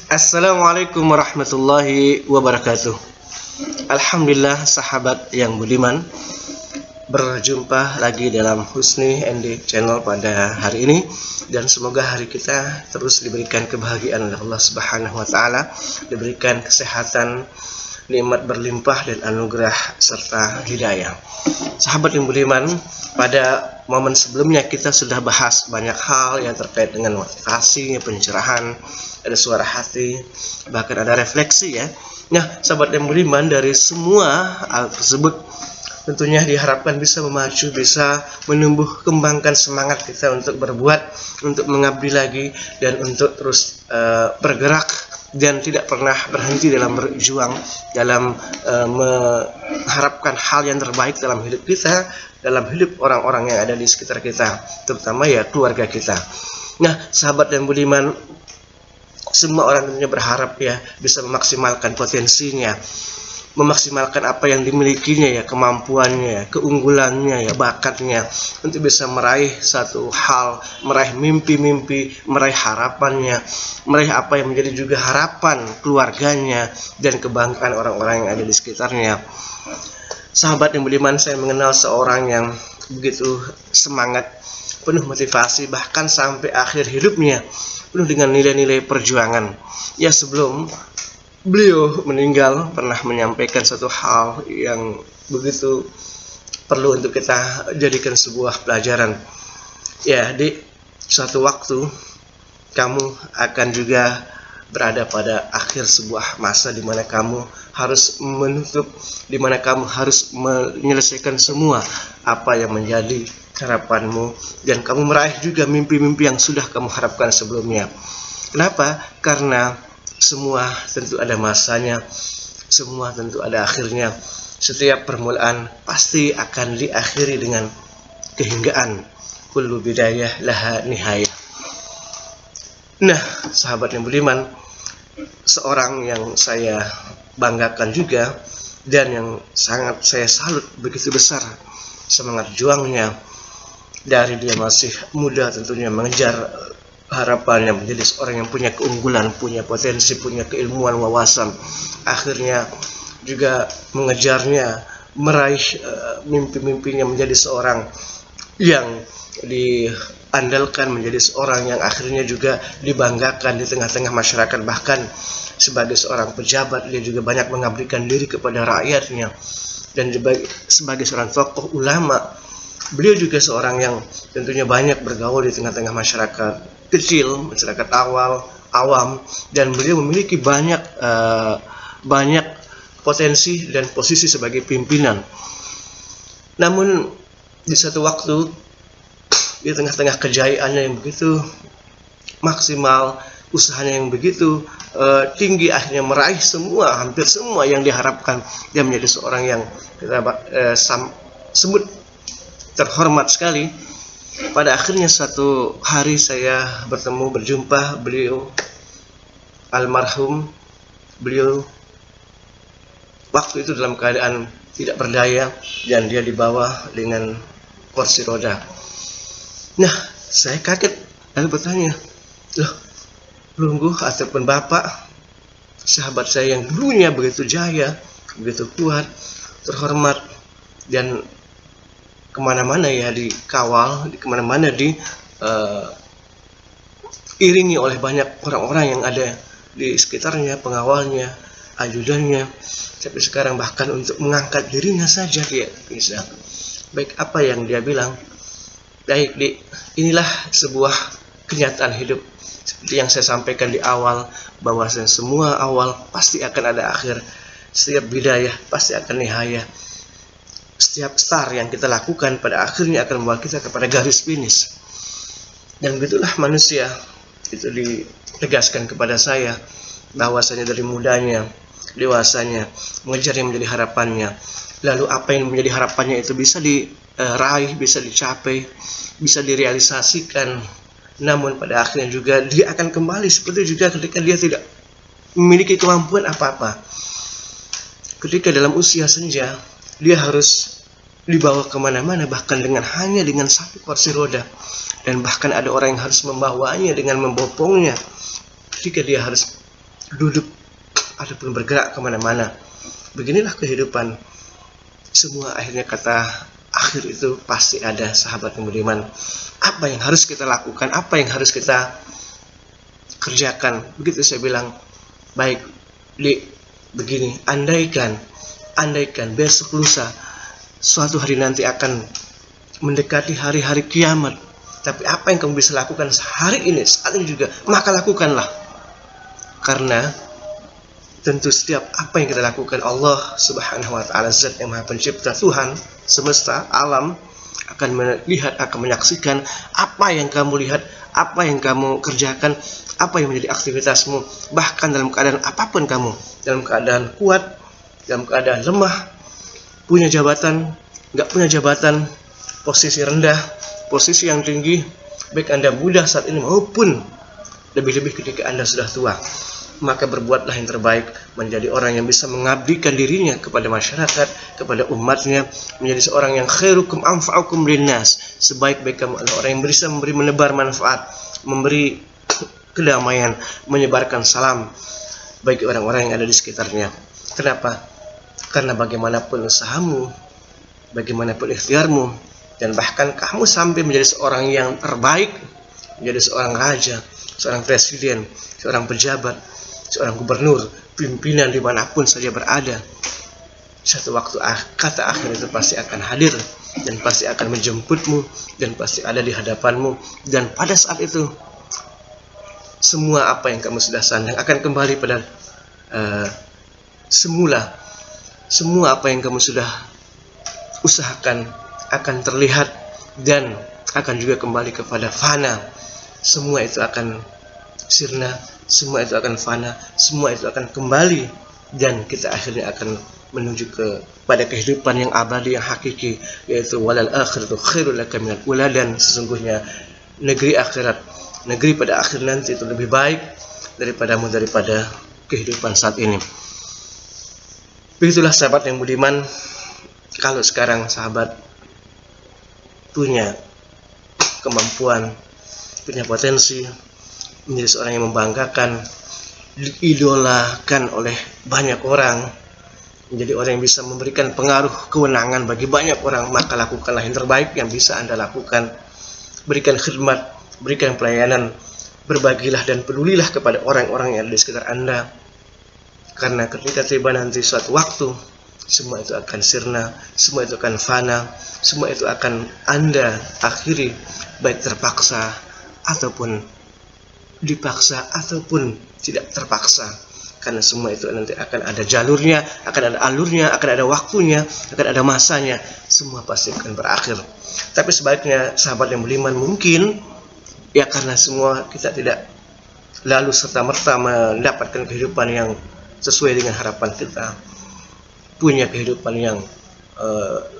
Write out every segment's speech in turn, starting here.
Assalamualaikum warahmatullahi wabarakatuh. Alhamdulillah sahabat yang budiman, berjumpa lagi dalam Husni Endi Channel pada hari ini, dan semoga hari kita terus diberikan kebahagiaan oleh Allah Subhanahu wa taala, diberikan kesehatan, nikmat berlimpah dan anugerah serta hidayah. Sahabat yang budiman, pada momen sebelumnya kita sudah bahas banyak hal yang terkait dengan motivasi, pencerahan, ada suara hati, bahkan ada refleksi ya. Nah, sahabat yang budiman, dari semua hal tersebut tentunya diharapkan bisa memacu, bisa menumbuh kembangkan semangat kita untuk berbuat, untuk mengabdi lagi, dan untuk terus bergerak dan tidak pernah berhenti dalam berjuang, dalam mengharapkan hal yang terbaik dalam hidup kita, dalam hidup orang-orang yang ada di sekitar kita, terutama ya keluarga kita. Nah, sahabat dan budiman, semua orang tentunya berharap ya bisa memaksimalkan potensinya, memaksimalkan apa yang dimilikinya ya, kemampuannya, keunggulannya ya, bakatnya, untuk bisa meraih satu hal, meraih mimpi-mimpi, meraih harapannya, meraih apa yang menjadi juga harapan keluarganya dan kebanggaan orang-orang yang ada di sekitarnya. Sahabat yang budiman, saya mengenal seorang yang begitu semangat, penuh motivasi, bahkan sampai akhir hidupnya penuh dengan nilai-nilai perjuangan. Ya, sebelum beliau meninggal pernah menyampaikan satu hal yang begitu perlu untuk kita jadikan sebuah pelajaran. Ya, di suatu waktu kamu akan juga berada pada akhir sebuah masa di mana kamu harus menutup, di mana kamu harus menyelesaikan semua apa yang menjadi harapanmu, dan kamu meraih juga mimpi-mimpi yang sudah kamu harapkan sebelumnya. Kenapa? Karena semua tentu ada masanya, semua tentu ada akhirnya. Setiap permulaan pasti akan diakhiri dengan kehinggaan. Kullu bidayah laha nihayah. Nah, sahabat yang budiman, seorang yang saya banggakan juga dan yang sangat saya salut begitu besar semangat juangnya, dari dia masih muda tentunya mengejar harapannya menjadi seorang yang punya keunggulan, punya potensi, punya keilmuan, wawasan, akhirnya juga mengejarnya, meraih mimpi-mimpinya menjadi seorang yang diandalkan, menjadi seorang yang akhirnya juga dibanggakan di tengah-tengah masyarakat. Bahkan sebagai seorang pejabat, dia juga banyak mengabdikan diri kepada rakyatnya, dan sebagai seorang tokoh ulama, beliau juga seorang yang tentunya banyak bergaul di tengah-tengah masyarakat kecil, masyarakat awam, dan beliau memiliki banyak potensi dan posisi sebagai pimpinan. Namun di satu waktu, di tengah-tengah kejayaannya yang begitu maksimal, usahanya yang begitu tinggi, akhirnya meraih hampir semua yang diharapkan. Dia menjadi seorang yang kita sebut terhormat sekali. Pada akhirnya suatu hari saya berjumpa beliau almarhum. Beliau waktu itu dalam keadaan tidak berdaya, dan dia dibawa dengan kursi roda. Nah, saya kaget lalu bertanya, loh, Lungguh ataupun Bapak, sahabat saya yang dulunya begitu jaya, begitu kuat, terhormat, dan kemana-mana ya dikawal, kemana-mana diiringi oleh banyak orang-orang yang ada di sekitarnya, pengawalnya, ajudannya. Tapi sekarang bahkan untuk mengangkat dirinya saja dia bisa. Baik, apa yang dia bilang? Baik, inilah sebuah kenyataan hidup. Seperti yang saya sampaikan di awal, bahwa semua awal pasti akan ada akhir. Setiap bidayah pasti akan nihayah. Setiap start yang kita lakukan pada akhirnya akan membawa kita kepada garis finish. Dan begitulah manusia. Itu ditegaskan kepada saya, bahwasanya dari mudanya, dewasanya, mengejar yang menjadi harapannya. Lalu apa yang menjadi harapannya itu bisa diraih, bisa dicapai, bisa direalisasikan. Namun pada akhirnya juga dia akan kembali seperti juga ketika dia tidak memiliki kemampuan apa-apa. Ketika dalam usia senja, dia harus dibawa kemana-mana, bahkan hanya dengan satu kursi roda, dan bahkan ada orang yang harus membawanya dengan membopongnya. Ketika dia harus duduk ataupun bergerak kemana-mana. Beginilah kehidupan. Semua akhirnya kata akhir itu pasti ada, sahabat yang budiman. Apa yang harus kita lakukan, apa yang harus kita kerjakan. Begitu saya bilang, baik Li, begini, andaikan besok lusa suatu hari nanti akan mendekati hari-hari kiamat, tapi apa yang kamu bisa lakukan hari ini, saat ini juga, maka lakukanlah. Karena tentu setiap apa yang kita lakukan, Allah Subhanahu wa ta'ala, Zat yang Maha Pencipta, Tuhan semesta alam, akan melihat, akan menyaksikan apa yang kamu lihat, apa yang kamu kerjakan, apa yang menjadi aktivitasmu. Bahkan dalam keadaan apapun kamu, dalam keadaan kuat, dalam keadaan lemah, punya jabatan, nggak punya jabatan, posisi rendah, posisi yang tinggi, baik Anda muda saat ini maupun lebih-lebih ketika Anda sudah tua, maka berbuatlah yang terbaik, menjadi orang yang bisa mengabdikan dirinya kepada masyarakat, kepada umatnya, menjadi seorang yang khairukum anfa'ukum linnas, sebaik-baik kamu adalah orang yang bisa menebar manfaat, memberi kedamaian, menyebarkan salam bagi orang-orang yang ada di sekitarnya. Kenapa? Karena bagaimanapun usahamu, bagaimanapun ikhtiarmu, dan bahkan kamu sampai menjadi seorang yang terbaik, menjadi seorang raja, seorang presiden, seorang pejabat, seorang gubernur, pimpinan dimanapun saja berada, satu waktu kata akhir itu pasti akan hadir, dan pasti akan menjemputmu, dan pasti ada di hadapanmu. Dan pada saat itu semua apa yang kamu sudah sandang akan kembali pada semula. Semua apa yang kamu sudah usahakan akan terlihat dan akan juga kembali kepada fana. Semua itu akan sirna, semua itu akan fana, semua itu akan kembali, dan kita akhirnya akan menuju pada kehidupan yang abadi, yang hakiki, yaitu walal akhiratu khairul laka minal ula. Dan sesungguhnya negeri akhirat, negeri pada akhir nanti itu lebih baik daripadamu, daripada kehidupan saat ini. Begitulah sahabat yang budiman, kalau sekarang sahabat punya kemampuan, punya potensi menjadi seorang yang membanggakan, diidolakan oleh banyak orang, menjadi orang yang bisa memberikan pengaruh kewenangan bagi banyak orang, maka lakukanlah yang terbaik yang bisa Anda lakukan. Berikan khidmat, berikan pelayanan, berbagilah dan pedulilah kepada orang-orang yang ada di sekitar Anda. Karena ketika tiba nanti suatu waktu, semua itu akan sirna, semua itu akan fana, semua itu akan Anda akhiri, baik terpaksa ataupun dipaksa ataupun tidak terpaksa. Karena semua itu nanti akan ada jalurnya, akan ada alurnya, akan ada waktunya, akan ada masanya. Semua pasti akan berakhir. Tapi sebaiknya sahabat yang beriman, mungkin ya karena semua kita tidak lalu serta-merta mendapatkan kehidupan yang sesuai dengan harapan kita, punya kehidupan yang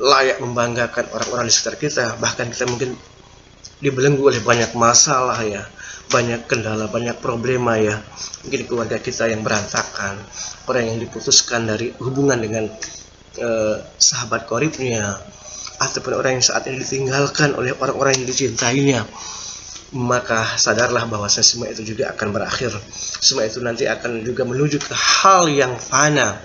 layak membanggakan orang-orang di sekitar kita. Bahkan kita mungkin dibelenggu oleh banyak masalah ya, banyak kendala, banyak problema ya. Mungkin keluarga kita yang berantakan, orang yang diputuskan dari hubungan dengan sahabat qaribnya, ataupun orang yang saat ini ditinggalkan oleh orang-orang yang dicintainya. Maka sadarlah bahwa semua itu juga akan berakhir. Semua itu nanti akan juga menuju ke hal yang fana,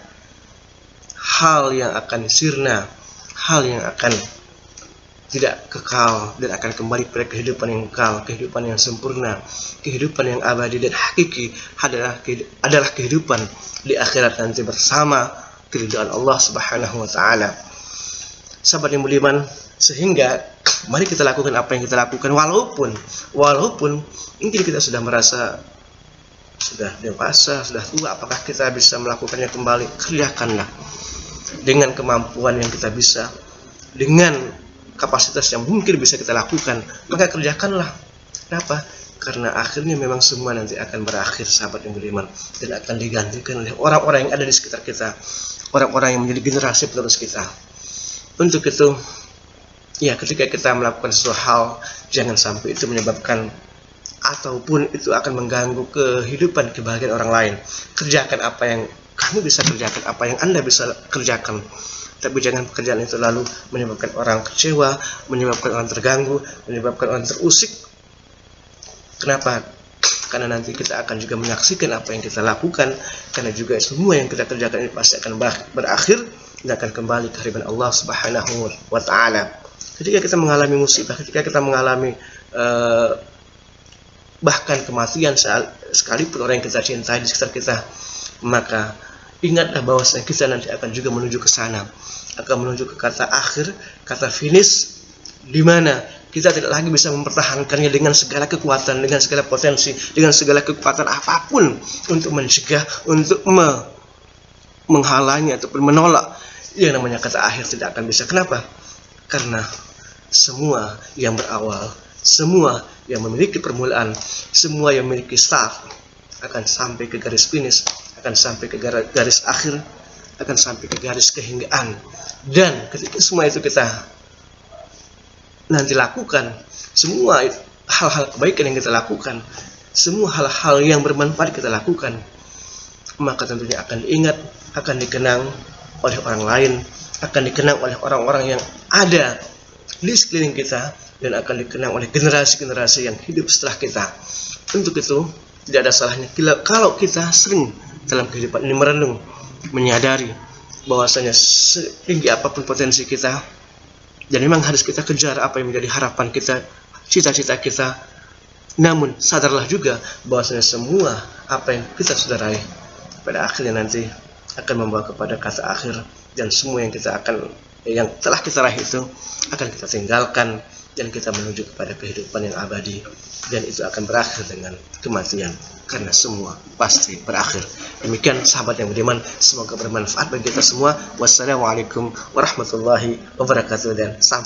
hal yang akan sirna, hal yang akan tidak kekal, dan akan kembali pada kehidupan yang kekal, kehidupan yang sempurna, kehidupan yang abadi dan hakiki adalah kehidupan di akhirat nanti bersama keridhaan Allah Subhanahu wa ta'ala. Sahabat yang budiman, sehingga mari kita lakukan apa yang kita lakukan, walaupun mungkin kita sudah merasa sudah dewasa, sudah tua. Apakah kita bisa melakukannya kembali? Kerjakanlah dengan kemampuan yang kita bisa, dengan kapasitas yang mungkin bisa kita lakukan, maka kerjakanlah. Kenapa? Karena akhirnya memang semua nanti akan berakhir, sahabat yang beriman, dan akan digantikan oleh orang-orang yang ada di sekitar kita, orang-orang yang menjadi generasi penerus kita. Untuk itu, ya, ketika kita melakukan sesuatu hal, jangan sampai itu menyebabkan ataupun itu akan mengganggu kehidupan, kebahagiaan orang lain. Kerjakan apa yang kamu bisa kerjakan, apa yang Anda bisa kerjakan. Tapi jangan pekerjaan itu lalu menyebabkan orang kecewa, menyebabkan orang terganggu, menyebabkan orang terusik. Kenapa? karena nanti kita akan juga menyaksikan apa yang kita lakukan, karena juga semua yang kita kerjakan ini pasti akan berakhir dan akan kembali ke hadirat Allah Subhanahu wa Ta'ala. Ketika kita mengalami musibah, ketika kita mengalami bahkan kematian sekalipun orang yang kita cintai di sekitar kita, maka ingatlah bahwasanya kita nanti akan juga menuju ke sana, akan menuju ke kata akhir, kata finish, di mana kita tidak lagi bisa mempertahankannya dengan segala kekuatan, dengan segala potensi, dengan segala kekuatan apapun untuk mencegah, untuk menghalangi ataupun menolak yang namanya kata akhir. Tidak akan bisa. Kenapa? Karena semua yang berawal, semua yang memiliki permulaan, semua yang memiliki start akan sampai ke garis finish, akan sampai ke garis akhir, akan sampai ke garis kehinggaan. Dan ketika semua itu kita nanti lakukan, semua hal-hal kebaikan yang kita lakukan, semua hal-hal yang bermanfaat kita lakukan, maka tentunya akan diingat, akan dikenang oleh orang lain, akan dikenang oleh orang-orang yang ada di sekeliling kita, dan akan dikenang oleh generasi-generasi yang hidup setelah kita. Untuk itu tidak ada salahnya kalau kita sering dalam kehidupan ini merenung, menyadari bahwasanya setinggi apapun potensi kita, dan memang harus kita kejar apa yang menjadi harapan kita, cita-cita kita. Namun sadarlah juga bahwasanya semua apa yang kita sudah raih pada akhirnya nanti akan membawa kepada kata akhir, dan semua yang telah kita raih itu akan kita tinggalkan, dan kita menuju kepada kehidupan yang abadi, dan itu akan berakhir dengan kematian, karena semua pasti berakhir. Demikian sahabat yang budiman, semoga bermanfaat bagi kita semua. Wassalamualaikum warahmatullahi wabarakatuh, dan sampai